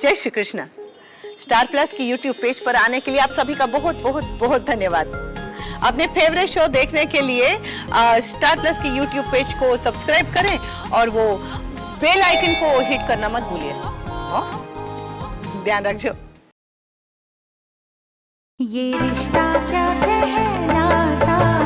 जय Shri Krishna. Star plus की YouTube page पर आने के लिए आप सभी का बहुत बहुत बहुत धन्यवाद। अपने फेवरेट शो देखने के लिए स्टार प्लस की यूट्यूब पेज को सब्सक्राइब करें और वो बेल आइकन को हिट करना मत भूलिए। ध्यान रखिए। ये रिश्ता क्या कहलाता है।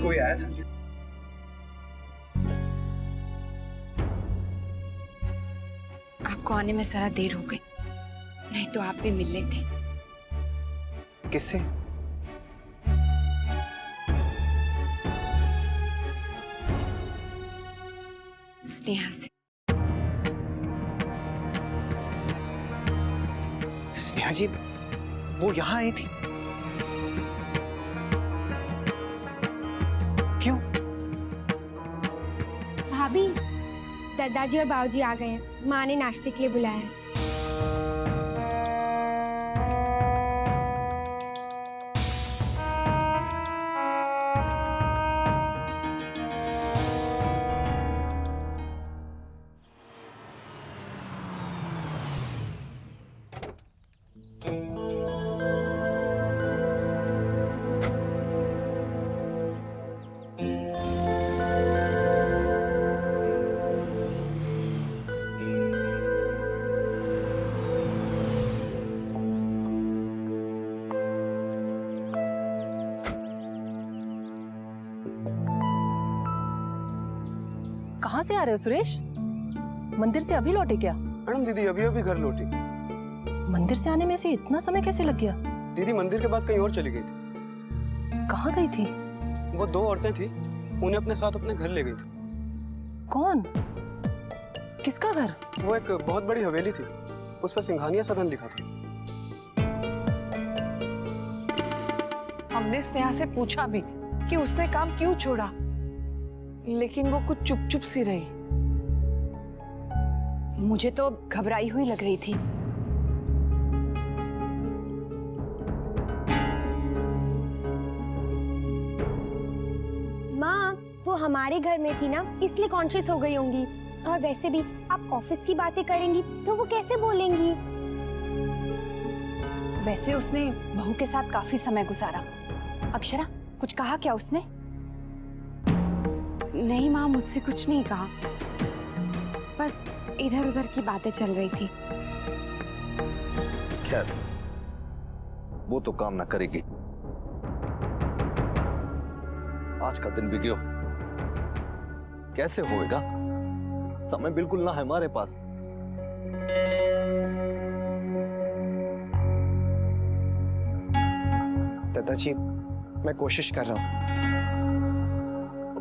कोई आया था? आपको आने में जरा देर हो गई, नहीं तो आप भी मिलने थे। किससे? स्नेहा से। स्नेहा जी वो यहाँ आई थी? क्यों? भाभी, दादाजी और बाबूजी आ गए हैं। माँ ने नाश्ते के लिए बुलाया है। कहाँ से आ रहे हो सुरेश? मंदिर से अभी लौटे क्या? मैडम दीदी अभी अभी घर लौटी। मंदिर से आने में से इतना समय कैसे लग गया? दीदी मंदिर के बाद कहीं और चली गई थी। कहाँ गई थी? वो 2 औरतें थी, उन्हें अपने साथ अपने घर ले गई थी। कौन? किसका घर? वो एक बहुत बड़ी हवेली थी, उस पर सिंघानिया सदन लिखा था। हमने स्नेहा से पूछा भी कि उसने काम क्यों छोड़ा, लेकिन वो कुछ चुप चुप सी रही। मुझे तो घबराई हुई लग रही थी। माँ, वो हमारे घर में थी ना, इसलिए कॉन्शियस हो गई होंगी। और वैसे भी आप ऑफिस की बातें करेंगी तो वो कैसे बोलेंगी? वैसे उसने बहू के साथ काफी समय गुजारा। अक्षरा, कुछ कहा क्या उसने? नहीं माँ, मुझसे कुछ नहीं कहा, बस इधर उधर की बातें चल रही थी। खैर, वो तो काम ना करेगी। आज का दिन भी गयो, कैसे होएगा? समय बिल्कुल ना है हमारे पास। दादाजी मैं कोशिश कर रहा हूँ।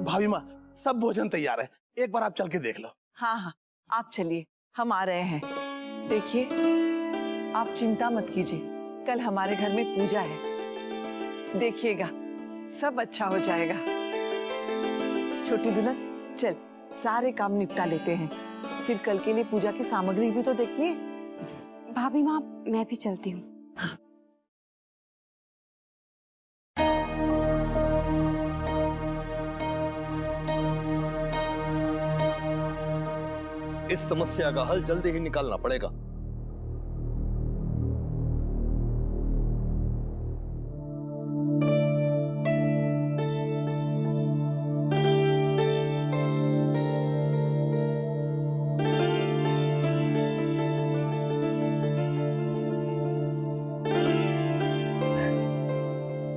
भाभी माँ सब भोजन तैयार है, एक बार आप चल के देख लो। हाँ हाँ, आप चलिए, हम आ रहे हैं। देखिए, आप चिंता मत कीजिए, कल हमारे घर में पूजा है, देखिएगा सब अच्छा हो जाएगा। छोटी दुल्हन, चल सारे काम निपटा लेते हैं, फिर कल के लिए पूजा की सामग्री भी तो देखनी है। भाभी माँ, मैं भी चलती हूँ। हाँ। इस समस्या का हल जल्दी ही निकालना पड़ेगा।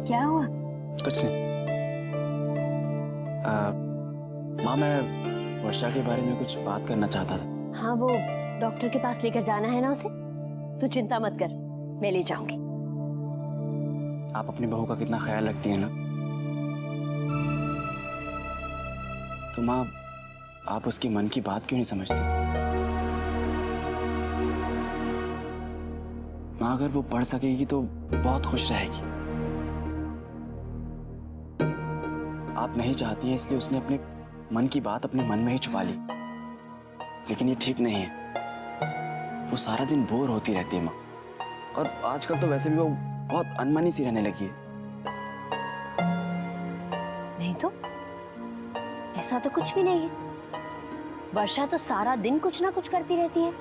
क्या हुआ? कुछ नहीं। माँ, मैं वर्षा के बारे में कुछ बात करना चाहता था। हाँ, वो डॉक्टर के पास लेकर जाना है ना उसे। तू चिंता मत कर, मैं ले जाऊंगी। आप अपनी बहू का कितना ख्याल रखती हैं ना। तो माँ, आप उसके मन की बात क्यों नहीं समझती? माँ, अगर वो पढ़ सकेगी तो बहुत खुश रहेगी। आप नहीं चाहती हैं, इसलिए उसने अपने मन की बात अपने मन में ही छुपा ली। लेकिन ये ठीक नहीं है। वो सारा दिन बोर होती रहती है माँ, और आजकल तो वैसे भी वो बहुत अनमनी सी रहने लगी है। नहीं तो ऐसा तो कुछ भी नहीं है। वर्षा तो सारा दिन कुछ ना कुछ करती रहती है।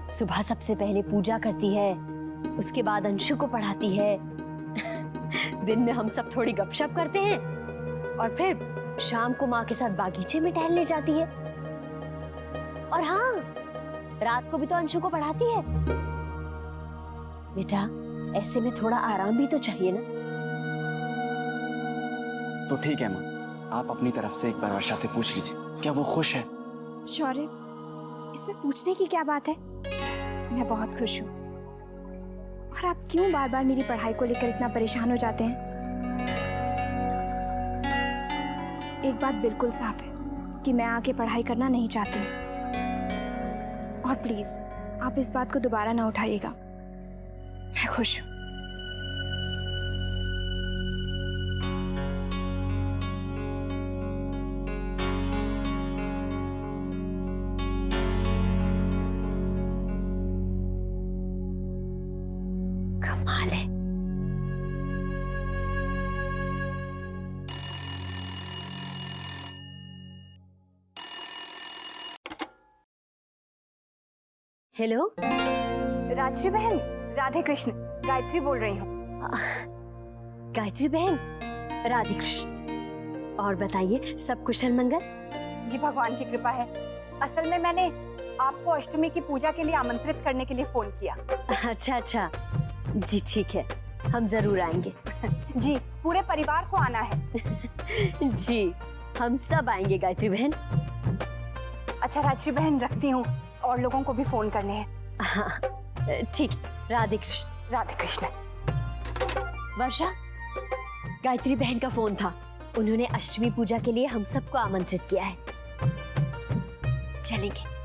सुबह सबसे पहले पूजा करती है, उसके बाद अंशु को पढ़ाती है। दिन में हम सब थोड़ी गपशप करते हैं और फिर शाम को माँ के साथ बागीचे में टहलने जाती है। और हाँ, रात को भी तो अंशु को पढ़ाती है। बेटा, ऐसे में थोड़ा आराम भी तो चाहिए ना। तो ठीक है माँ, आप अपनी तरफ से एक बार वर्षा से पूछ लीजिए, क्या वो खुश है? शौर्य, इसमें पूछने की क्या बात है? मैं बहुत खुश हूँ। और आप क्यों बार बार मेरी पढ़ाई को लेकर इतना परेशान हो जाते हैं? एक बात बिल्कुल साफ है कि मैं आगे पढ़ाई करना नहीं चाहती हूँ। और प्लीज आप इस बात को दोबारा ना उठाइएगा। मैं खुश हूँ। कमाल है। हेलो, राजश्री बहन, राधे कृष्ण, गायत्री बोल रही हूँ। गायत्री बहन, राधे कृष्ण। और बताइए, सब कुशल मंगल? ये भगवान की कृपा है। असल में मैंने आपको अष्टमी की पूजा के लिए आमंत्रित करने के लिए फोन किया। अच्छा अच्छा, जी ठीक है, हम जरूर आएंगे। जी, पूरे परिवार को आना है। जी, हम सब आएंगे गायत्री बहन। अच्छा राजश्री बहन, रखती हूँ, और लोगों को भी फोन करने हैं। हाँ, ठीक है, राधे कृष्ण। राधे कृष्ण। वर्षा, गायत्री बहन का फोन था। उन्होंने अष्टमी पूजा के लिए हम सबको आमंत्रित किया है। चलेंगे।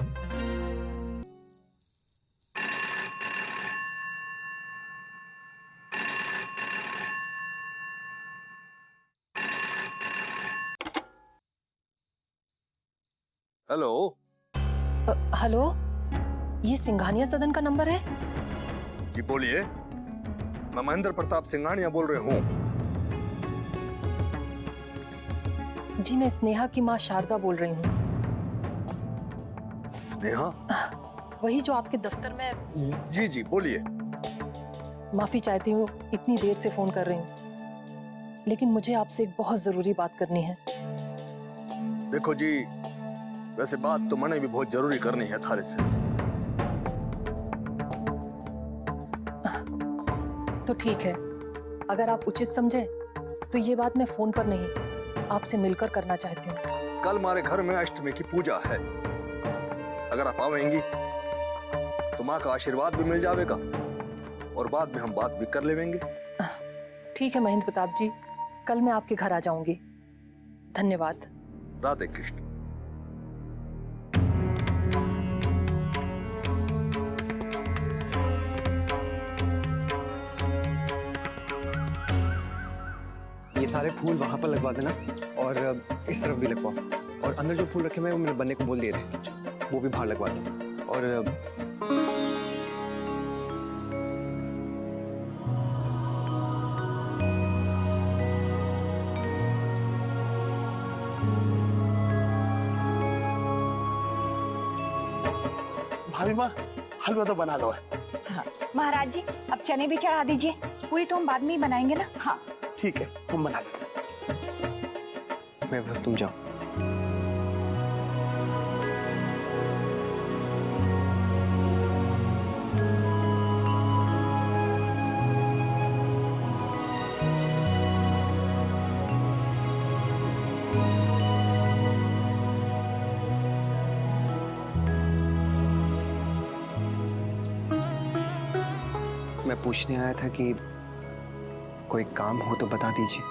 हेलो। हेलो, ये सिंघानिया सदन का नंबर है? जी बोलिए, मैं महेंद्र प्रताप सिंघानिया बोल रहे हूँ। जी, मैं स्नेहा की माँ शारदा बोल रही हूँ। स्नेहा? वही जो आपके दफ्तर में। जी जी बोलिए। माफी चाहती हूँ, इतनी देर से फोन कर रही हूँ, लेकिन मुझे आपसे एक बहुत जरूरी बात करनी है। देखो जी, वैसे बात तो मैंने भी बहुत जरूरी करनी है थारे से। तो ठीक है, अगर आप उचित समझे तो ये बात मैं फोन पर नहीं, आपसे मिलकर करना चाहती हूँ। कल हमारे घर में अष्टमी की पूजा है। अगर आप आवेंगी तो माँ का आशीर्वाद भी मिल जाएगा और बाद में हम बात भी कर लेंगे। ठीक है महेंद्र प्रताप जी, कल मैं आपके घर आ जाऊंगी। धन्यवाद। राधे कृष्ण। ये सारे फूल वहां पर लगवा देना और इस तरफ भी लगवाओ। और अंदर जो फूल रखे हुए हैं वो मेरे बनने को बोल दिए थे, वो भी बाहर लगवा दो। और भाभी माँ, हलवा तो बना दो। हाँ। महाराज जी, अब चने भी चढ़ा दीजिए। पूरी तो हम बाद में ही बनाएंगे ना। हाँ ठीक है, हम बना देते। मैं, तुम जाओ। मैं पूछने आया था कि कोई काम हो तो बता दीजिए।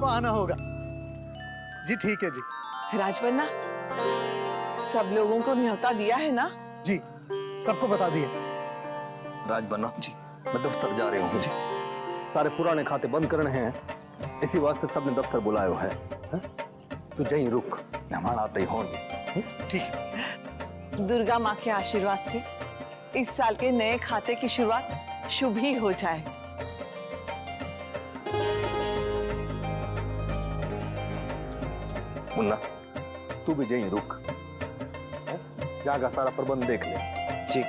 आपको आना होगा। जी ठीक है जी। राजबन्ना, सब लोगों को न्योता दिया है ना? जी सबको बता दिए। राज बन्ना जी, मैं दफ्तर जा रही हूँ जी। सारे पुराने खाते बंद करने हैं, इसी वास्ते सबने दफ्तर बुलाया हुआ है। तू यहीं रुक, मेहमान आते ही होंगे। ठीक। दुर्गा माँ के आशीर्वाद से इस साल के नए खाते की शुरुआत शुभ ही हो जाए। मुन्ना, तू भी यहीं रुक, जागा सारा प्रबंध देख ले। जी।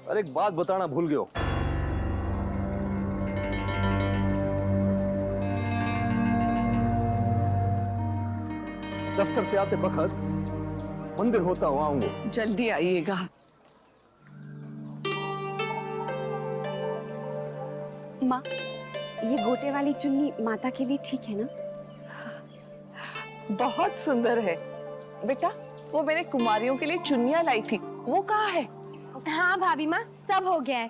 अरे एक बात बताना भूल गयो। दफ्तर से आते वक्त मंदिर होता हुआ आऊंगा। जल्दी आइएगा। माँ, ये गोटे वाली चुन्नी माता के लिए ठीक है ना? बहुत सुंदर है बेटा। वो मैंने कुमारियों के लिए चुन्नियां लाई थी, वो कहाँ है? हाँ भाभी माँ, सब हो गया है।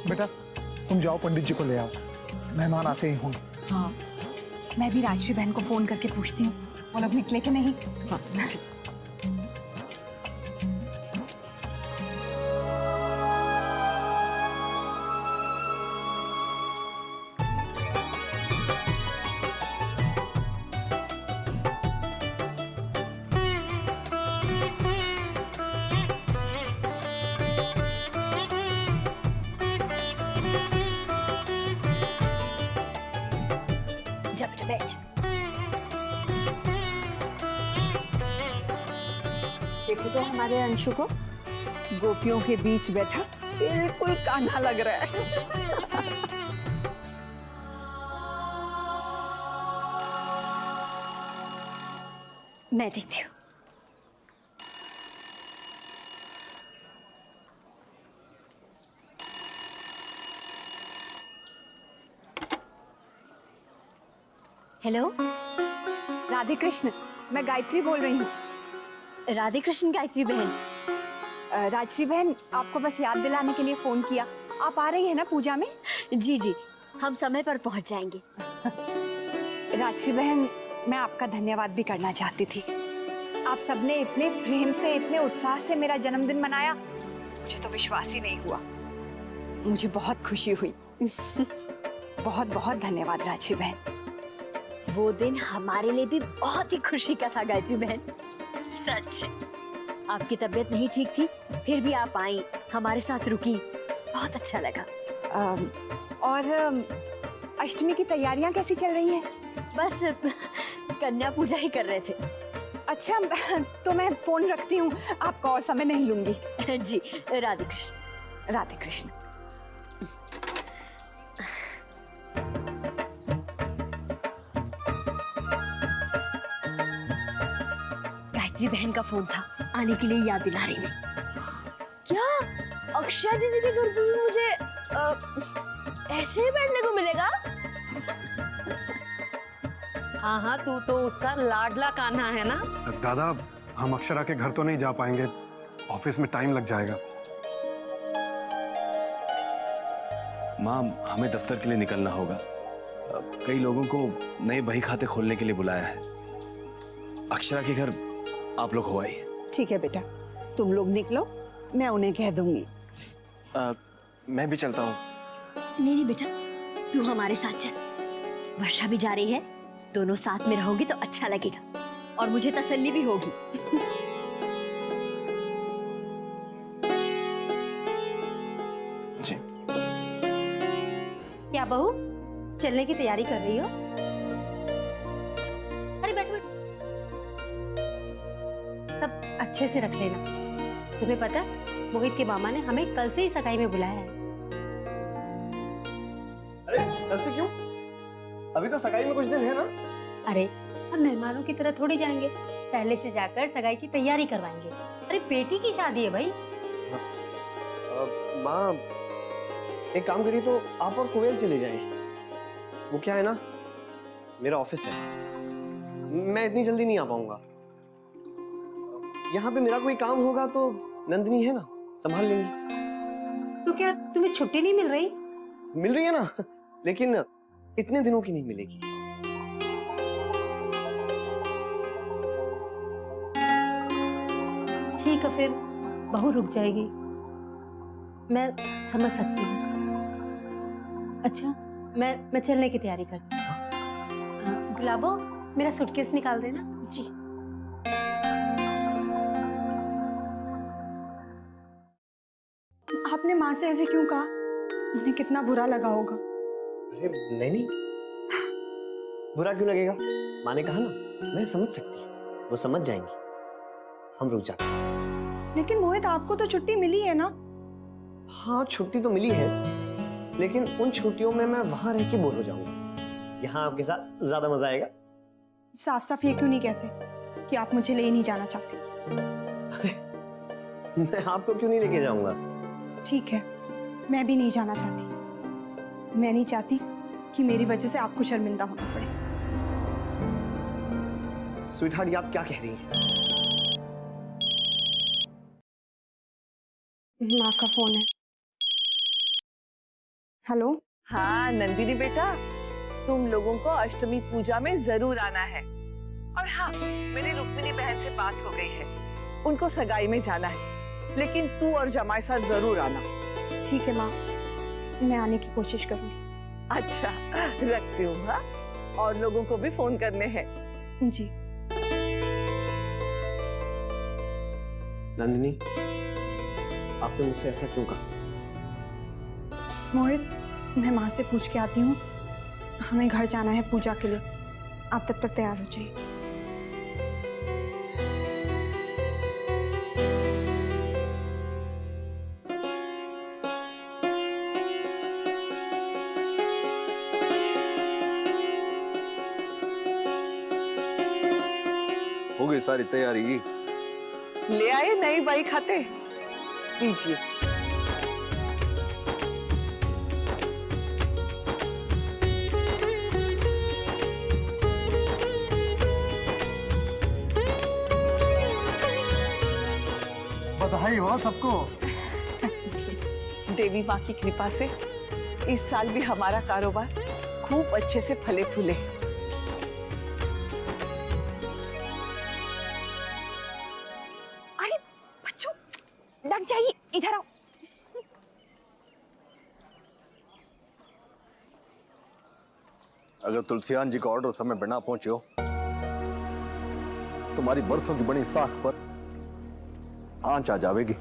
बेटा तुम जाओ, पंडित जी को ले आओ, मेहमान आते ही होंगे। हाँ, मैं भी राजश्री बहन को फोन करके पूछती हूँ वो लोग निकले कि नहीं। हाँ। बैठ। देखो तो हमारे अंशु को गोपियों के बीच बैठा बिल्कुल कान्हा लग रहा है। मैं देखती हूँ। हेलो, राधे कृष्ण, मैं गायत्री बोल रही हूँ। राधे कृष्ण गायत्री बहन। राजश्री बहन, आपको बस याद दिलाने के लिए फोन किया। आप आ रही है ना पूजा में? जी जी, हम समय पर पहुंच जाएंगे। राजश्री बहन, मैं आपका धन्यवाद भी करना चाहती थी। आप सबने इतने प्रेम से, इतने उत्साह से मेरा जन्मदिन मनाया, मुझे तो विश्वास ही नहीं हुआ। मुझे बहुत खुशी हुई। बहुत बहुत धन्यवाद राजश्री बहन। वो दिन हमारे लिए भी बहुत ही खुशी का था गायत्री बहन। सच, आपकी तबीयत नहीं ठीक थी, फिर भी आप आई, हमारे साथ रुकी, बहुत अच्छा लगा। और अष्टमी की तैयारियां कैसी चल रही हैं? बस कन्या पूजा ही कर रहे थे। अच्छा, तो मैं फोन रखती हूँ, आपका और समय नहीं लूंगी। जी, राधे कृष्ण। राधे कृष्ण। गायत्री बहन का फोन था, आने के लिए याद दिला रही मैं। क्या अक्षय दीदी के घर पे भी मुझे ऐसे ही बैठने को मिलेगा? हाँ हाँ, तू तो उसका लाडला कान्हा है ना। दादा, हम अक्षरा के घर तो नहीं जा पाएंगे, ऑफिस में टाइम लग जाएगा। माँ, हमें दफ्तर के लिए निकलना होगा। कई लोगों को नए बही खाते खोलने के लिए बुलाया है। अक्षरा के घर आप लोग हो आइए। ठीक है बेटा, तुम लोग निकलो, मैं उन्हें कह दूंगी। मैं भी चलता हूँ। नहीं बेटा, तू हमारे साथ चल। वर्षा भी जा रही है, दोनों साथ में रहोगे तो अच्छा लगेगा और मुझे तसल्ली भी होगी। जी। क्या बहू, चलने की तैयारी कर रही हो? अरे बैठ बैठ। सब अच्छे से रख लेना। तुम्हें पता, मोहित के मामा ने हमें कल से ही सगाई में बुलाया है। अरे कल से क्यों? अभी तो सगाई में कुछ दिन है ना। अरे हम मेहमानों की तरह थोड़ी जाएंगे, पहले से जाकर सगाई की तैयारी करवाएंगे। अरे बेटी की शादी है भाई। माँ, एक काम करिए तो आप और कुबेर चले जाएं। वो क्या है ना, मेरा ऑफिस है, मैं इतनी जल्दी नहीं आ पाऊंगा। यहाँ पे मेरा कोई काम होगा तो नंदिनी है ना, संभाल लेंगी। तो क्या तुम्हें छुट्टी नहीं मिल रही? मिल रही है ना, लेकिन इतने दिनों की नहीं मिलेगी। ठीक है फिर, बहू रुक जाएगी, मैं समझ सकती हूँ। अच्छा, मैं चलने की तैयारी करती हूँ। गुलाबो, मेरा सूटकेस निकाल देना। जी। आपने माँ से ऐसे क्यों कहा? उन्हें कितना बुरा लगा होगा। अरे नहीं, बुरा क्यों लगेगा? माँ ने कहा ना, मैं समझ सकती हूँ, वो समझ जाएंगी। हम रुक जाते हैं। लेकिन मोहित, आपको तो छुट्टी मिली है ना? हाँ, छुट्टी तो मिली है, लेकिन उन छुट्टियों में मैं वहां रह के बोर हो जाऊंगा। यहाँ आपके साथ ज्यादा मजा आएगा। साफ साफ ये क्यों नहीं कहते कि आप मुझे ले नहीं जाना चाहते? मैं आपको क्यों नहीं लेके जाऊंगा? ठीक है, मैं भी नहीं जाना चाहती। मैं नहीं चाहती कि मेरी वजह से आपको शर्मिंदा होना पड़े। स्वीटहार्ट, ये आप क्या कह रही हैं? माँ का फोन है। हेलो। हाँ नंदिनी बेटा, तुम लोगों को अष्टमी पूजा में जरूर आना है। और हाँ, मेरी रुक्मिणी बहन से बात हो गई है, उनको सगाई में जाना है, लेकिन तू और जमाई साथ जरूर आना। ठीक है माँ, मैं आने की कोशिश करूंगी। अच्छा, रखती हूँ। हाँ, और लोगों को भी फोन करने हैं। जी। नंदिनी, आपने मुझसे ऐसा क्यों कहा? मोहित, मैं माँ से पूछ के आती हूँ। हमें घर जाना है पूजा के लिए, आप तब तक तैयार हो जाइए। हो गई सारी तैयारी? ले आए नई बाई खाते, लीजिए। बधाई हो सबको। देवी माँ की कृपा से इस साल भी हमारा कारोबार खूब अच्छे से फले फूले। अरे बच्चों, लग जाइए, इधर आओ। अगर तुलसियान जी का ऑर्डर समय पर ना पहुंचे हो, तुम्हारी बरसों की बड़ी साख पर आंच आ जाएगी।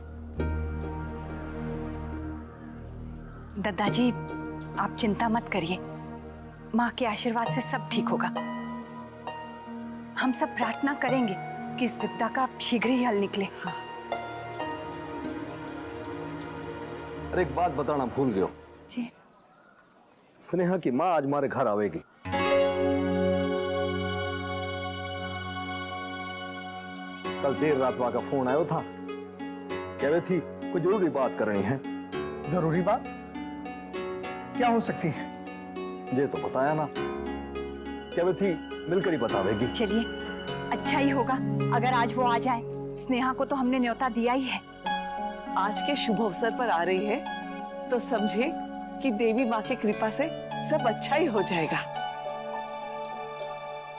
दादाजी, आप चिंता मत करिए, माँ के आशीर्वाद से सब ठीक होगा। हम सब प्रार्थना करेंगे कि इस विपदा का शीघ्र ही हल निकले। अरे एक बात बताना भूल गयो। जी। स्नेहा की माँ आज हमारे घर आवेगी। कल देर रात वहां का फोन आया था, कह रही थी कोई जरूरी बात कर रही हैं। जरूरी बात क्या हो सकती है? ये तो बताया ना, कह रही थी मिलकर ही बतावेगी। चलिए, अच्छा ही होगा अगर आज वो आ जाए। स्नेहा को तो हमने न्योता दिया ही है। आज के शुभ अवसर पर आ रही है तो समझे कि देवी माँ की कृपा से सब अच्छा ही हो जाएगा।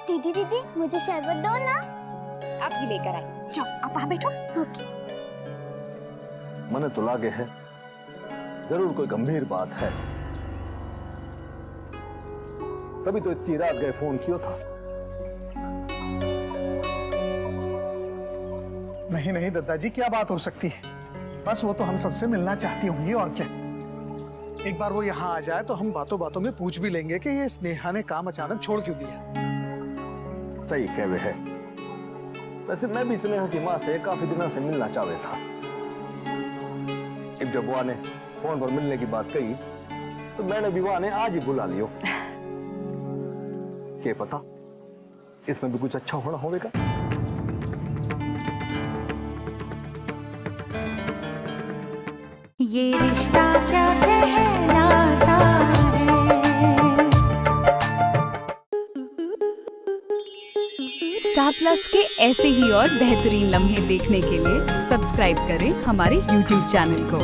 दीदी दीदी, मुझे शरबत दो ना। आप ही लेकर आए। जाओ, आप वहां बैठो। ओके। मने तो लागे है जरूर कोई गंभीर बात है, तभी तो इतनी रात गए फोन किया था। नहीं नहीं दादाजी, क्या बात हो सकती है? बस वो तो हम सबसे मिलना चाहती होंगी, और क्या। एक बार वो यहाँ आ जाए तो हम बातों बातों में पूछ भी लेंगे कि ये स्नेहा ने काम अचानक छोड़ क्यों दिया। सही कहवे है। वैसे मैं भी स्नेहा की माँ से काफी दिनों से मिलना चाहता था। अब जब बुआ ने फोन पर मिलने की बात कही तो मैंने भी बुआ ने आज ही बुला लियो। क्या पता इसमें भी कुछ अच्छा होना होगा। ये रिश्ता क्या कहलाता है। स्टार प्लस के ऐसे ही और बेहतरीन लम्हे देखने के लिए सब्सक्राइब करें हमारे YouTube चैनल को।